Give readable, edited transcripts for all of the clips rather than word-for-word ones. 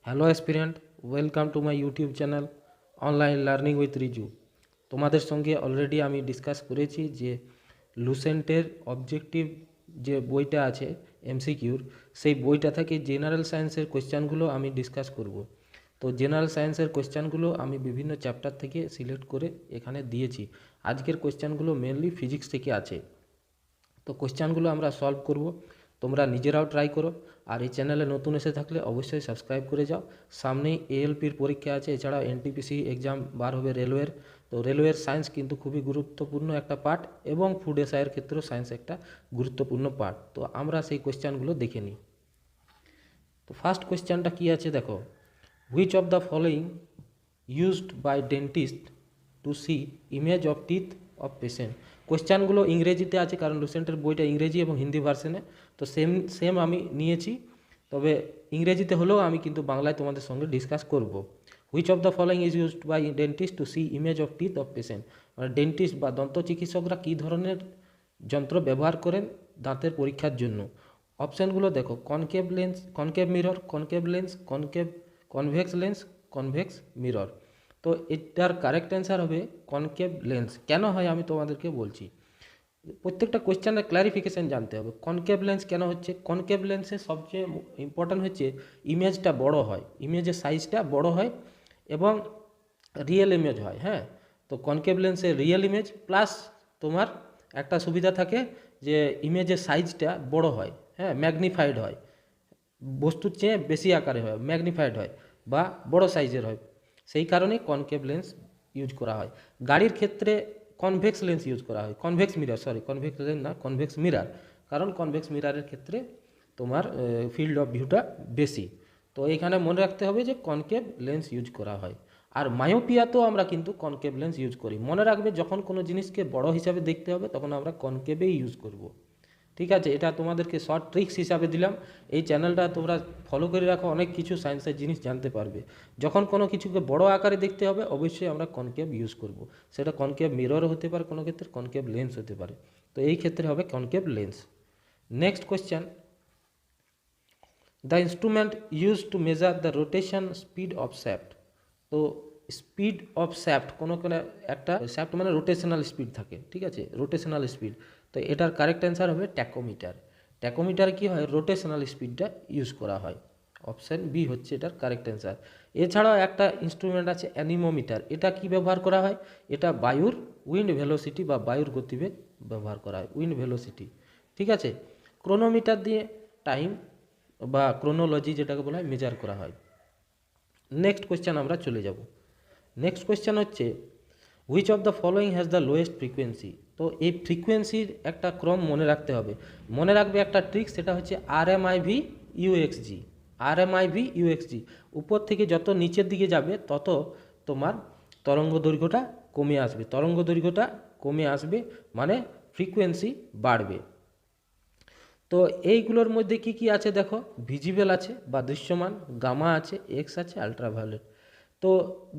Hello aspirant, welcome to my YouTube channel online learning with Riju. তোমাদের সঙ্গে already আমি discuss করেছি যে লুসেন্টের অবজেক্টিভ যে বইটা আছে এমসিকিউর, সেই বইটা থেকে জেনারেল সায়েন্সের কোয়েশ্চানগুলো আমি ডিসকাস করব। তো জেনারেল সায়েন্সের কোয়েশ্চানগুলো আমি বিভিন্ন চ্যাপ্টার থেকে সিলেক্ট করে এখানে দিয়েছি। আজকের কোয়েশ্চানগুলো মেনলি ফিজিক্স থেকে আছে। তো কোশ্চেনগুলো আমরা সলভ করব, তোমরা নিজেরাও ট্রাই করো। আর এই চ্যানেলে নতুন এসে থাকলে অবশ্যই সাবস্ক্রাইব করে যাও। সামনেই এএলপির পরীক্ষা আছে, এছাড়াও এনটিপিসি এক্সাম বার হবে রেলওয়ের। তো রেলওয়ের সায়েন্স কিন্তু খুবই গুরুত্বপূর্ণ একটা পার্ট, এবং ফুড এসআইয়ের ক্ষেত্রেও সায়েন্স একটা গুরুত্বপূর্ণ পার্ট। তো আমরা সেই কোশ্চেনগুলো দেখে নিই। তো ফার্স্ট কোশ্চেনটা কী আছে দেখো, which of the following used by dentist to see image of teeth of patient. কোশ্চেনগুলো ইংরেজিতে আছে, কারণ লুসেন্টের বইটা ইংরেজি এবং হিন্দি ভার্সনে। তো সেম আমি নিয়েছি, তবে ইংরেজিতে হলেও আমি কিন্তু বাংলায় তোমাদের সঙ্গে ডিসকাস করব। Which of the following is used by dentist to see image of teeth of patient, মানে ডেন্টিস্ট বা দন্ত চিকিৎসকরা কী ধরনের যন্ত্র ব্যবহার করেন দাঁতের পরীক্ষার জন্য। অপশানগুলো দেখো, concave lens, concave mirror, concave lens, convex lens, convex mirror. তো এটার কারেক্ট অ্যান্সার হবে কনকেভ লেন্স। কেন হয় আমি তোমাদেরকে বলছি। প্রত্যেকটা কোয়েশ্চেনের ক্লারিফিকেশান জানতে হবে। কনকেভ লেন্স কেন হচ্ছে, কনকেভ লেন্সের সবচেয়ে ইম্পর্ট্যান্ট হচ্ছে ইমেজটা বড় হয়, ইমেজের সাইজটা বড় হয় এবং রিয়েল ইমেজ হয়। হ্যাঁ, তো কনকেভ লেন্সের রিয়েল ইমেজ প্লাস তোমার একটা সুবিধা থাকে যে ইমেজের সাইজটা বড় হয়, হ্যাঁ, ম্যাগনিফাইড হয়, বস্তুর চেয়ে বেশি আকারে হয়, ম্যাগনিফাইড হয় বা বড় সাইজের হয়। সেই কারণেই কনকেভ লেন্স ইউজ করা হয়। গাড়ির ক্ষেত্রে কনভেক্স লেন্স ইউজ করা হয়, convex mirror, sorry convex lens না, কনভেক্স মিরর। কারণ কনভেক্স মিররের ক্ষেত্রে তোমার ফিল্ড অফ ভিউটা বেশি। তো এখানে মনে রাখতে হবে যে কনকেভ লেন্স ইউজ করা হয়। আর মায়োপিয়াতেও আমরা কিন্তু কনকেভ লেন্স ইউজ করি। মনে রাখবে, যখন কোনো জিনিসকে বড় হিসাবে দেখতে হবে তখন আমরা কনকেভেই ইউজ করব। ঠিক আছে, এটা তোমাদেরকে শর্ট ট্রিক্স হিসাবে দিলাম। এই চ্যানেলটা তোমরা ফলো করে রাখো, অনেক কিছু সায়েন্সের জিনিস জানতে পারবে। যখন কোনো কিছুকে বড় আকারে দেখতে হবে অবশ্যই আমরা কনকেভ ইউজ করব। সেটা কনকেভ মিররও হতে পারে, কোনো ক্ষেত্রে কনকেভ লেন্স হতে পারে। তো এই ক্ষেত্রে হবে concave lens. Next question, the instrument use to measure the rotation speed of shaft. তো স্পিড অফ শ্যাফট, কোনো একটা শ্যাফট মানে রোটেশনাল স্পিড থাকে, ঠিক আছে, রোটেশনাল স্পিড। তো এটার কারেক্ট অ্যান্সার হবে ট্যাকোমিটার। ট্যাকোমিটার কী হয়, রোটেশনাল স্পিডটা ইউজ করা হয়। অপশান বি হচ্ছে এটার কারেক্ট অ্যান্সার। এছাড়াও একটা ইনস্ট্রুমেন্ট আছে অ্যানিমোমিটার। এটা কি ব্যবহার করা হয়, এটা বায়ুর উইন্ড ভেলোসিটি বা বায়ুর গতিবেগ ব্যবহার করা হয়, উইন্ড ভেলোসিটি। ঠিক আছে, ক্রোনোমিটার দিয়ে টাইম বা ক্রোনোলজি যেটাকে বলা হয় মেজার করা হয়। নেক্সট কোয়েশ্চেন আমরা চলে যাব। নেক্সট কোয়েশ্চেন হচ্ছে, which of the following has the lowest frequency. তো এই ফ্রিকোয়েন্সির একটা ক্রম মনে রাখতে হবে। মনে রাখবে একটা ট্রিক, সেটা হচ্ছে RMIV UXG। RMIV UXG, উপর থেকে যত নিচের দিকে যাবে তত তোমার তরঙ্গ দৈর্ঘ্যটা কমে আসবে, তরঙ্গ দৈর্ঘ্যটা কমে আসবে মানে ফ্রিকোয়েন্সি বাড়বে। তো এইগুলোর মধ্যে কি কি আছে দেখো, ভিজিবল আছে বা দৃশ্যমান, গামা আছে, এক্স আছে, আলট্রাভায়োলেট। তো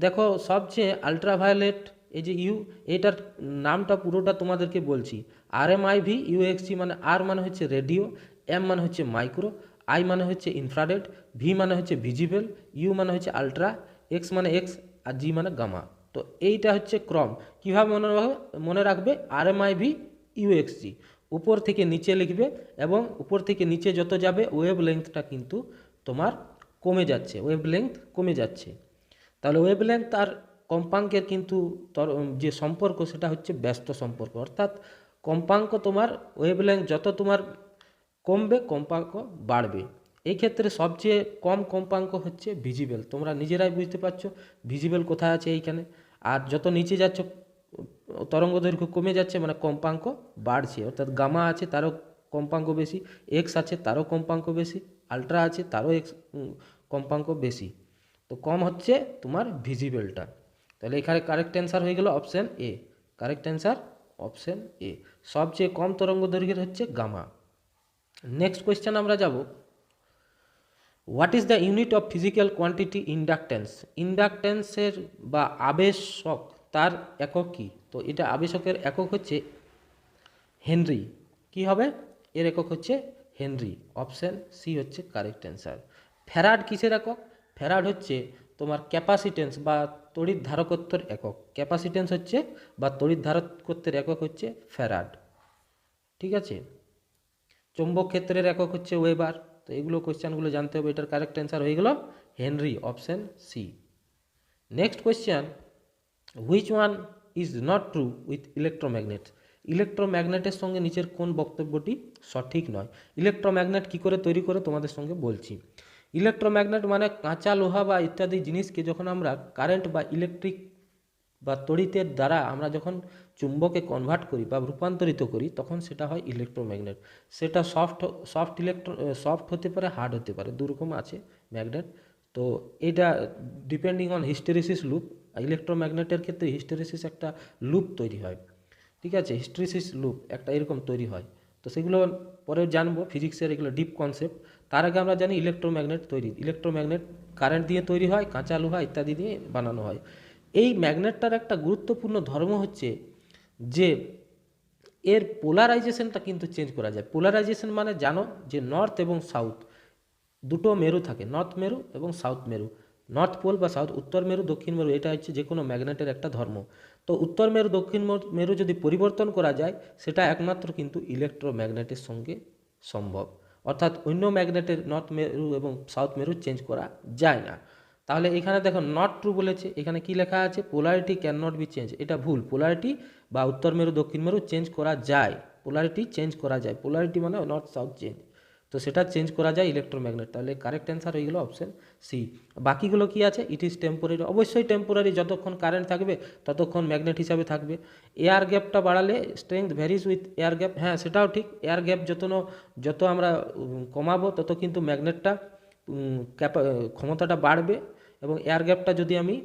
দেখো, সবচেয়ে আলট্রাভায়োলেট, এই যে এটার নামটা পুরোটা তোমাদেরকে বলছি। RMIV UXG, মানে আর মানে হচ্ছে রেডিও, এম মানে হচ্ছে মাইক্রো, আই মানে হচ্ছে ইনফ্রারেড, ভি মানে হচ্ছে ভিজিবল, ইউ মানে হচ্ছে আলট্রা, এক্স মানে এক্স, আর জি মানে গামা। তো এইটা হচ্ছে ক্রম। কীভাবে মনে রাখবে, RMIV UXG, উপর থেকে নিচে লিখবে, এবং উপর থেকে নিচে যত যাবে ওয়েভ লেন্থটা কিন্তু তোমার কমে যাচ্ছে, ওয়েভ লেন্থ কমে যাচ্ছে। তাহলে ওয়েভ লেন্থ আর কম্পাঙ্কের কিন্তু যে সম্পর্ক সেটা হচ্ছে ব্যস্ত সম্পর্ক, অর্থাৎ কম্পাঙ্ক তোমার ওয়েভ লেন্থ যত তোমার কমবে কম্পাঙ্ক বাড়বে। এই ক্ষেত্রে সবচেয়ে কম কম্পাঙ্ক হচ্ছে ভিজিবল, তোমরা নিজেরাই বুঝতে পারছো ভিজিবল কোথায় আছে এইখানে। আর যত নিচে যাচ্ছ তরঙ্গ দৈর্ঘ্য কমে যাচ্ছে মানে কম্পাঙ্ক বাড়ছে, অর্থাৎ গামা আছে তারও কম্পাঙ্ক বেশি, এক্স আছে তারও কম্পাঙ্ক বেশি, আলট্রা আছে তারও এক্স কম্পাঙ্ক বেশি। তো কম হচ্ছে তোমার ভিজিবলটা। তাহলে এখানে কারেক্ট অ্যান্সার হয়ে গেল option A. Correct answer option A, সবচেয়ে কম তরঙ্গ দৈর্ঘ্যের হচ্ছে গামা। নেক্সট কোয়েশ্চেন আমরা যাব, what is the unit of physical quantity inductance. ইন্ডাকটেন্সের বা আবেশক, তার একক কী। তো এটা আবেশকের একক হচ্ছে হেনরি। কি হবে, এর একক হচ্ছে হেনরি। অপশান সি হচ্ছে কারেক্ট অ্যান্সার। ফ্যারাড কিসের একক, ফ্যারাড হচ্ছে তোমার ক্যাপাসিটেন্স বা তড়িৎ ধারকত্বের একক। ক্যাপাসিটেন্স হচ্ছে বা তড়িৎ ধারকত্বের একক হচ্ছে ফ্যারাড। ঠিক আছে, চৌম্বক ক্ষেত্রের একক হচ্ছে ওয়েবার। তো এগুলো কোয়েশ্চেনগুলো জানতে হবে। এটার কারেক্ট অ্যান্সার হয়ে গেল Henry, option C. Next question, which one is not true with electromagnet? ইলেকট্রোম্যাগনেটের সঙ্গে নিচের কোন বক্তব্যটি সঠিক নয়? ইলেকট্রোম্যাগনেট কী করে তৈরি করে তোমাদের সঙ্গে বলছি। ইলেকট্রোম্যাগনেট মানে কাঁচা লোহা বা ইত্যাদি জিনিসকে যখন আমরা কারেন্ট বা ইলেকট্রিক বা তড়িতের দ্বারা আমরা যখন চুম্বকে কনভার্ট করি বা রূপান্তরিত করি, তখন সেটা হয় ইলেকট্রোম্যাগনেট। সেটা সফট হতে পারে, হার্ড হতে পারে, দুরকম আছে ম্যাগনেট। তো এটা ডিপেন্ডিং অন হিস্টেরিসিস লুপ। ইলেকট্রোম্যাগনেটের ক্ষেত্রে হিস্টেরিসিস একটা লুপ তৈরি হয়। ঠিক আছে, হিস্টেরিসিস লুপ একটা এরকম তৈরি হয়। তো সেগুলো পরে জানবো, ফিজিক্সের এগুলো ডিপ কনসেপ্ট। তার আগে আমরা জানি ইলেকট্রোম্যাগনেট তৈরি। ইলেকট্রোম্যাগনেট কারেন্ট দিয়ে তৈরি হয়, কাঁচা লোহা ইত্যাদি দিয়ে বানানো হয়। এই ম্যাগনেটটার একটা গুরুত্বপূর্ণ ধর্ম হচ্ছে যে এর পোলারাইজেশনটা কিন্তু চেঞ্জ করা যায়। পোলারাইজেশন মানে জানো যে নর্থ এবং সাউথ দুটো মেরু থাকে, নর্থ মেরু এবং সাউথ মেরু। নর্থ পোল বা সাউথ, উত্তর মেরু দক্ষিণ মেরু, এটা হচ্ছে যে কোনো ম্যাগনেটের একটা ধর্ম। তো উত্তর মেরু দক্ষিণ মেরু যদি পরিবর্তন করা যায়, সেটা একমাত্র কিন্তু ইলেকট্রোম্যাগনেটের সঙ্গে সম্ভব। অর্থাৎ অন্য ম্যাগনেটের নর্থ মেরু এবং সাউথ মেরু চেঞ্জ করা যায় না। তাহলে এখানে দেখো নট ট্রু বলেছে, এখানে কি লেখা আছে? Polarity can not be change. এটা ভুল। পোলারিটি বা উত্তর মেরু দক্ষিণ মেরু চেঞ্জ করা যায়, পোলারিটি চেঞ্জ করা যায়। পোলারিটি মানে নর্থ সাউথ চেঞ্জ, তো সেটা চেঞ্জ করা যায় ইলেকট্রোম্যাগনেট। তাহলে কারেক্ট অ্যান্সার হয়ে গেল অপশন সি। বাকিগুলো কি আছে? It is temporary. অবশ্যই টেম্পোরারি, যতক্ষণ কারেন্ট থাকবে ততক্ষণ ম্যাগনেট হিসাবে থাকবে। এয়ার গ্যাপটা বাড়ালে strength varies with air gap. হ্যাঁ, সেটাও ঠিক। এয়ার গ্যাপ যত আমরা কমাবো, তত কিন্তু ম্যাগনেটটা ক্ষমতাটা বাড়বে, এবং এয়ার গ্যাপটা যদি আমি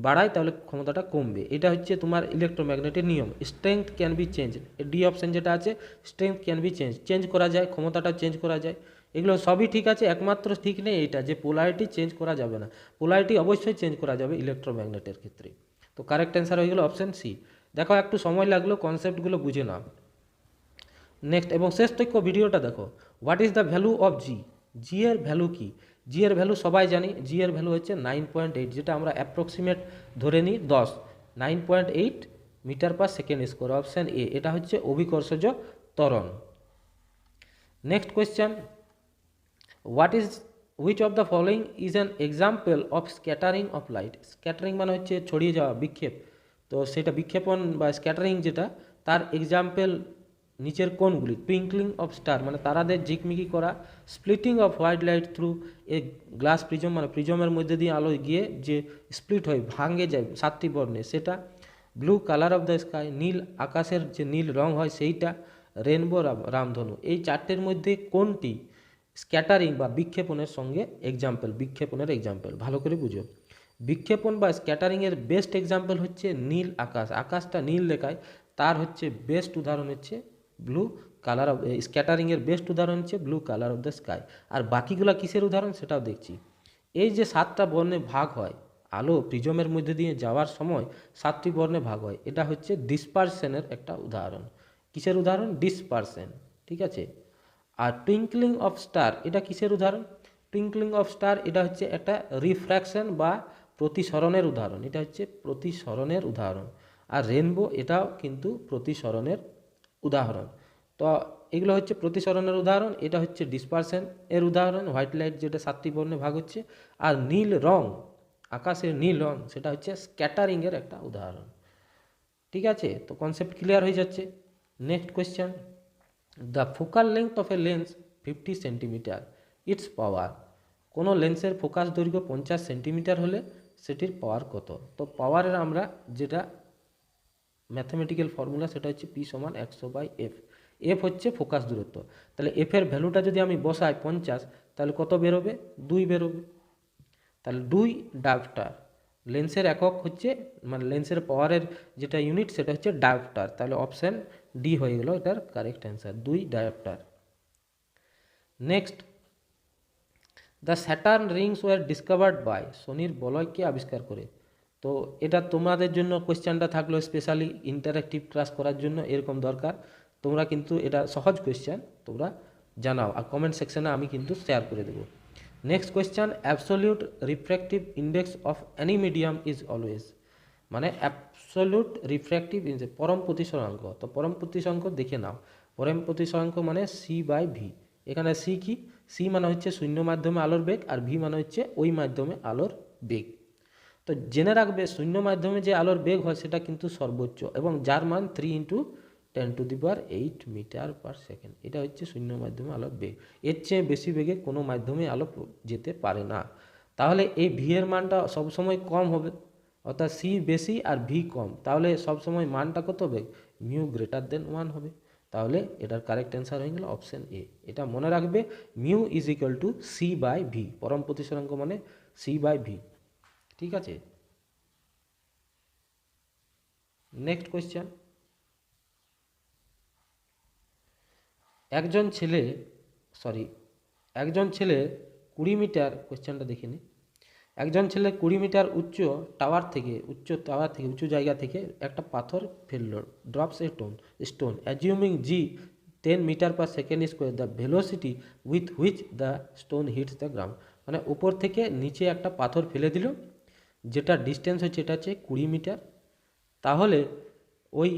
বাড়াই তাহলে ক্ষমতাটা কমবে। এটা হচ্ছে তোমার ইলেকট্রোম্যাগনেটের নিয়ম। Strength can be change, D option যেটা আছে, স্ট্রেংথ ক্যান বি চেঞ্জ করা যায়, ক্ষমতাটা চেঞ্জ করা যায়। এগুলো সবই ঠিক আছে, একমাত্র ঠিক নেই এটা যে পোলারিটি চেঞ্জ করা যাবে না। পোলারিটি অবশ্যই চেঞ্জ করা যাবে ইলেকট্রোম্যাগনেটের ক্ষেত্রে। তো কারেক্ট অ্যান্সার হয়ে গেল অপশন সি। দেখো, একটু সময় লাগলো, কনসেপ্টগুলো বুঝে নাও। নেক্সট এবং শেষ তথ্য ভিডিওটা দেখো। What is the value of G? G এর ভ্যালু কি? জি এর ভ্যালু সবাই জানি। জি এর ভ্যালু হচ্ছে 9.8, যেটা আমরা অ্যাপ্রক্সিমেট ধরে নিই 10। 9.8 meter per second square, option A. এটা হচ্ছে অভিকর্ষজ ত্বরণ। Next question, what is which of the following is an example of scattering of light? Scattering মানে হচ্ছে ছড়িয়ে যাওয়া, বিক্ষেপ। তো সেটা বিক্ষেপণ বা স্ক্যাটারিং যেটা, তার এক্সাম্পল নিচের কোনগুলি? টুইঙ্কলিং অফ স্টার মানে তারাদের ঝিকমিকি করা, splitting off white light through a glass prism মানে প্রিজমের মধ্যে দিয়ে আলো গিয়ে যে স্প্লিট হয়, ভাঙে যায় 7টি বর্ণে, সেটা। Blue colour of the sky নীল আকাশের যে নীল রং হয় সেইটা। রেনবো রামধনু। এই চারটের মধ্যে কোনটি স্ক্যাটারিং বা বিক্ষেপণের সঙ্গে এক্সাম্পল? বিক্ষেপণের এক্সাম্পল ভালো করে বুঝো। বিক্ষেপণ বা স্ক্যাটারিংয়ের বেস্ট এক্সাম্পল হচ্ছে নীল আকাশ। আকাশটা নীল দেখায়, তার হচ্ছে বেস্ট উদাহরণ হচ্ছে ব্লু কালার অফ স্ক্যাটারিংয়ের বেস্ট উদাহরণ হচ্ছে blue colour of the sky. আর বাকিগুলো কিসের উদাহরণ সেটাও দেখছি। এই যে 7টা বর্ণে ভাগ হয়, আলো প্রিজমের মধ্যে দিয়ে যাওয়ার সময় 7টি বর্ণে ভাগ হয়, এটা হচ্ছে ডিসপারশনের একটা উদাহরণ। কিসের উদাহরণ? ডিসপারশন। ঠিক আছে। আর টুইঙ্কলিং অফ স্টার এটা কিসের উদাহরণ? টুইঙ্কলিং অফ স্টার এটা হচ্ছে একটা রিফ্র্যাকশন বা প্রতিসরণের উদাহরণ। এটা হচ্ছে প্রতিসরণের উদাহরণ। আর রেনবো এটাও কিন্তু প্রতিসরণের উদাহরণ। তো এগুলো হচ্ছে প্রতিসরণের উদাহরণ, এটা হচ্ছে ডিসপারশন এর উদাহরণ, হোয়াইট লাইট যেটা 7টি বর্ণে ভাগ হচ্ছে। আর নীল রং, আকাশের নীল রং, সেটা হচ্ছে স্ক্যাটারিংয়ের একটা উদাহরণ। ঠিক আছে, তো কনসেপ্ট ক্লিয়ার হয়ে যাচ্ছে। Next question, the focal length of a lens 50 centimetre, it's power. কোনো লেন্সের ফোকাস দৈর্ঘ্য 50 সেন্টিমিটার হলে সেটির পাওয়ার কত? তো পাওয়ারের আমরা যেটা ম্যাথমেটিক্যাল ফর্মুলা সেটা হচ্ছে P সমান 100/f। এফ হচ্ছে ফোকাস দূরত্ব। তাহলে এফের ভ্যালুটা যদি আমি বসাই 50, তাহলে কত বেরোবে? 2 বেরোবে। তাহলে 2 ডায়োপ্টার। লেন্সের একক হচ্ছে মানে লেন্সের পাওয়ারের যেটা ইউনিট সেটা হচ্ছে ডায়োপ্টার। তাহলে অপশান ডি হয়ে গেল এটার correct answer, 2 dioptre. Next, the Saturn rings were discovered by, শনির বলয়কে আবিষ্কার করে। তো এটা তোমাদের জন্য কোয়েশ্চেনটা থাকলো স্পেশালি ইন্টারেক্টিভ ক্লাস করার জন্য, এরকম দরকার। তোমরা কিন্তু এটা সহজ কোয়েশ্চেন, তোমরা জানাও আর কমেন্ট সেকশনে আমি কিন্তু শেয়ার করে দেবো। Next question, absolute refractive index of any medium is always, মানে অ্যাবসোলিউট রিফ্র্যাক্টিভ ইন্ডেক্স পরম প্রতিসরাঙ্ক। তো পরম প্রতিসরাঙ্ক দেখে নাও, পরম প্রতিসরাঙ্ক মানে সি বাই ভি। এখানে সি কি, সি মানে হচ্ছে শূন্য মাধ্যমে আলোর বেগ, আর ভি মানে হচ্ছে ওই মাধ্যমে আলোর বেগ। তো জেনে রাখবে শূন্য মাধ্যমে যে আলোর বেগ হয় সেটা কিন্তু সর্বোচ্চ, এবং যার মান 3 × 10⁸ মিটার পার সেকেন্ড। এটা হচ্ছে শূন্য মাধ্যমে আলোর বেগ। এর চেয়ে বেশি বেগে কোনো মাধ্যমে আলো যেতে পারে না। তাহলে এই ভি এর মানটা সবসময় কম হবে, অর্থাৎ সি বেশি আর ভি কম, তাহলে সবসময় মানটা কত হবে, μ > 1 হবে। তাহলে এটার কারেক্ট অ্যান্সার হয়ে গেল অপশন এ। এটা মনে রাখবে, μ = c/v, পরম প্রতিসরাঙ্ক মানে c/v। ঠিক আছে, নেক্সট কোয়েশ্চেন, একজন ছেলে 20 মিটার, কোয়েশ্চেনটা দেখিনি। একজন ছেলে 20 মিটার উঁচু জায়গা থেকে একটা পাথর ফেললো, drops a stone assuming G 10 meter per second square, the velocity with which the stone hits the ground. মানে উপর থেকে নিচে একটা পাথর ফেলে দিল, যেটা ডিস্টেন্স হচ্ছে, এটা হচ্ছে 20 মিটার। তাহলে ওই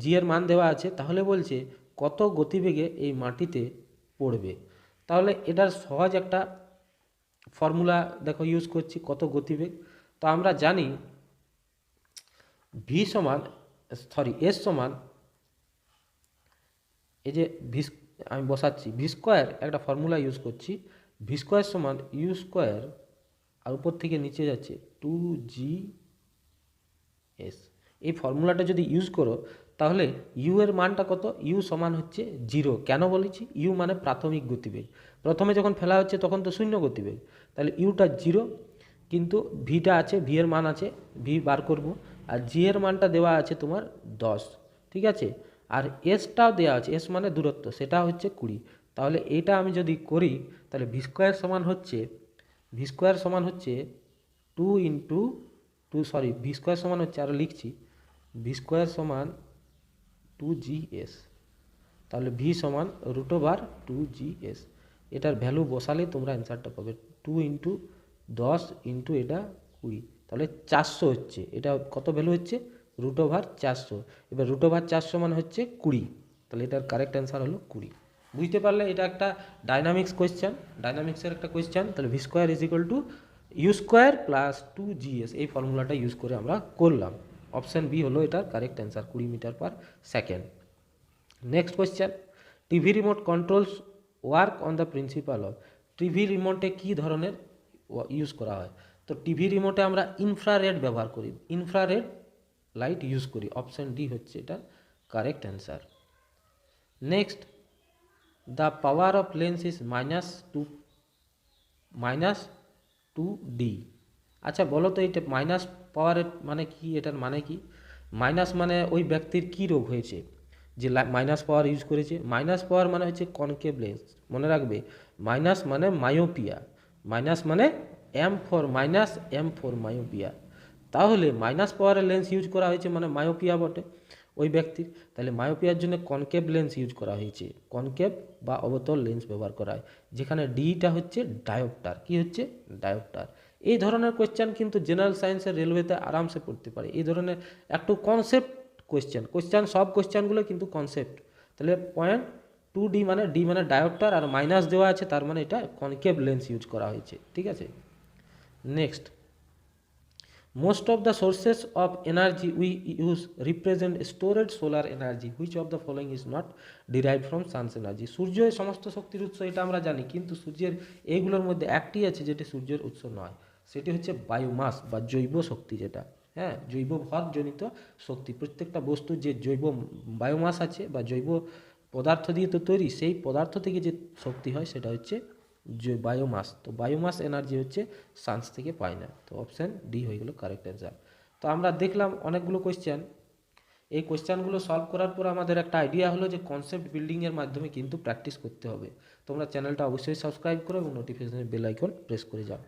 জি এর মান দেওয়া আছে, তাহলে বলছে কত গতিবেগে এই মাটিতে পড়বে। তাহলে এটার সহজ একটা ফর্মুলা দেখো ইউজ করছি, কত গতিবেগ। তো আমরা জানি এস সমান, এই যে আমি বসাচ্ছি ভি স্কোয়ার, একটা ফর্মুলা ইউজ করছি, ভি স্কোয়ার সমান ইউ স্কোয়ার, আর উপর থেকে নিচে যাচ্ছে 2GS। এই ফর্মুলাটা যদি ইউজ করো তাহলে ইউ এর মানটা কত, ইউ সমান হচ্ছে 0। কেন বলেছি, ইউ মানে প্রাথমিক গতিবেগ, প্রথমে যখন ফেলা হচ্ছে তখন তো শূন্য গতিবেগ, তাহলে ইউটা 0, কিন্তু ভিটা আছে, ভি এর মান আছে, ভি বার করব, আর জি এর মানটা দেওয়া আছে তোমার 10। ঠিক আছে, আর এসটাও দেওয়া আছে, এস মানে দূরত্ব, সেটা হচ্ছে 20। তাহলে এটা আমি যদি করি তাহলে ভি স্কোয়ার সমান হচ্ছে 2 ইন্টু 2, ভি স্কোয়ার সমান হচ্ছে, আরও লিখছি, ভি স্কোয়ার সমান 2GS। তাহলে ভি সমান √2GS। এটার ভ্যালু বসালে তোমরা অ্যান্সারটা পাবে 2 × 10 × এটা 20, তাহলে 400 হচ্ছে। এটা কত ভ্যালু হচ্ছে, √400। এবার √400 মানে হচ্ছে 20, তাহলে এটার কারেক্ট অ্যান্সার হলো 20। বুঝতে পারলে এটা একটা ডাইনামিক্সের একটা কোয়েশ্চেন। তাহলে V square = U square plus 2GS, এই ফর্মুলাটা ইউজ করে আমরা করলাম। অপশান বি হলো এটার correct answer, 20 metre per second. Next question, TV remote controls work on the principle of. TV রিমোটে কী ধরনের ইউজ করা হয়, তো টিভি রিমোটে আমরা ইনফ্রারেড ব্যবহার করি, ইনফ্রারেড লাইট ইউজ করি। অপশান ডি হচ্ছে এটা correct answer. Next, the power of lens is -2D। আচ্ছা বলো তো, এটা মাইনাস পাওয়ারের মানে কি, এটার মানে কি? মাইনাস মানে ওই ব্যক্তির কি রোগ হয়েছে যে মাইনাস পাওয়ার ইউজ করেছে। মাইনাস পাওয়ার মানে হচ্ছে কনকেভ লেন্স, মনে রাখবে। মাইনাস মানে মায়োপিয়া, মাইনাস মানে M4 মায়োপিয়া। তাহলে মাইনাস পাওয়ারের লেন্স ইউজ করা হয়েছে মানে মায়োপিয়া বটে ওই ব্যক্তির। তাহলে মায়োপিয়ার জন্য কনকেভ লেন্স ইউজ করা হয়েছে, কনকেভ বা অবতল লেন্স ব্যবহার করা হয়, যেখানে ডিটা হচ্ছে ডায়োপ্টার। কি হচ্ছে, ডায়োপ্টার। এই ধরনের কোয়েশ্চেন কিন্তু জেনারেল সায়েন্সের রেলওয়েতে আরামসে পড়তে পারে। এই ধরনের একটু কনসেপ্ট কোয়েশ্চেন সব কোয়েশ্চেনগুলো কিন্তু কনসেপ্ট। তাহলে পয়েন্ট 2D মানে ডি মানে ডায়োপ্টার, আর মাইনাস দেওয়া আছে, তার মানে এটা কনকেভ লেন্স ইউজ করা হয়েছে। ঠিক আছে, next, most of the sources of energy we use represent stored solar energy, which of the following is not derived from sun's energy। সূর্যের সমস্ত শক্তির উৎস এটা আমরা জানি, কিন্তু সূর্যের এইগুলোর মধ্যে একটি আছে যেটি সূর্যের উৎস নয়, সেটি হচ্ছে বায়োমাস বা জৈব শক্তি, যেটা জৈব ভরজনিত শক্তি। প্রত্যেকটা বস্তুর যে জৈব বায়োমাস আছে বা জৈব পদার্থ দিয়ে তো তৈরি, সেই পদার্থ থেকে যে শক্তি হয় সেটা হচ্ছে যে বায়োমাস। তো বায়োমাস এনার্জি হচ্ছে সানস থেকে পায় না। তো অপশান ডি হয়ে গেল কারেক্ট অ্যান্সার। তো আমরা দেখলাম অনেকগুলো কোয়েশ্চেন। এই কোয়েশ্চেনগুলো সলভ করার পর আমাদের একটা আইডিয়া হলো যে কনসেপ্ট বিল্ডিংয়ের মাধ্যমে কিন্তু প্র্যাকটিস করতে হবে। তোমরা চ্যানেলটা অবশ্যই সাবস্ক্রাইব করো এবং নোটিফিকেশন বেল আইকন প্রেস করে যাও।